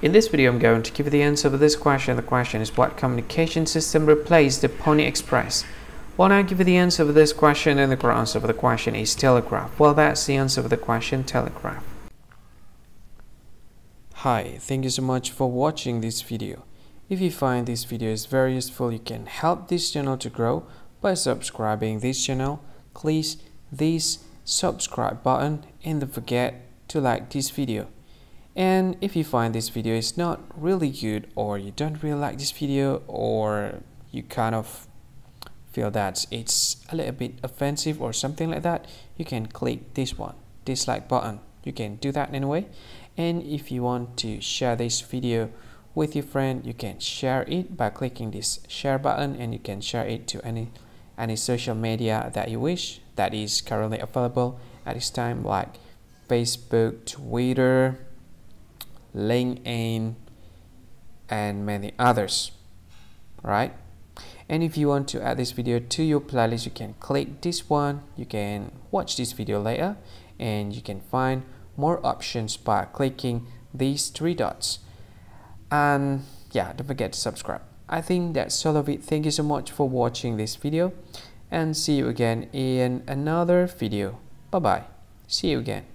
In this video, I'm going to give you the answer of this question. The question is, what communication system replaced the Pony Express? Well, now I give you the answer of this question, and the correct answer of the question is telegraph. Well, that's the answer of the question, telegraph. Hi, thank you so much for watching this video. If you find this video is very useful, you can help this channel to grow by subscribing this channel. Click this subscribe button and don't forget to like this video. And if you find this video is not really good, or you don't really like this video, or you kind of feel that it's a little bit offensive or something like that, you can click this one, dislike button. You can do that anyway. And if you want to share this video with your friend, you can share it by clicking this share button, and you can share it to any social media that you wish that is currently available at this time, like Facebook, Twitter, LinkedIn, and many others, right? And if you want to add this video to your playlist, you can click this one. You can watch this video later, and you can find more options by clicking these three dots. And yeah, don't forget to subscribe. I think that's all of it. Thank you so much for watching this video, and see you again in another video. Bye bye. See you again.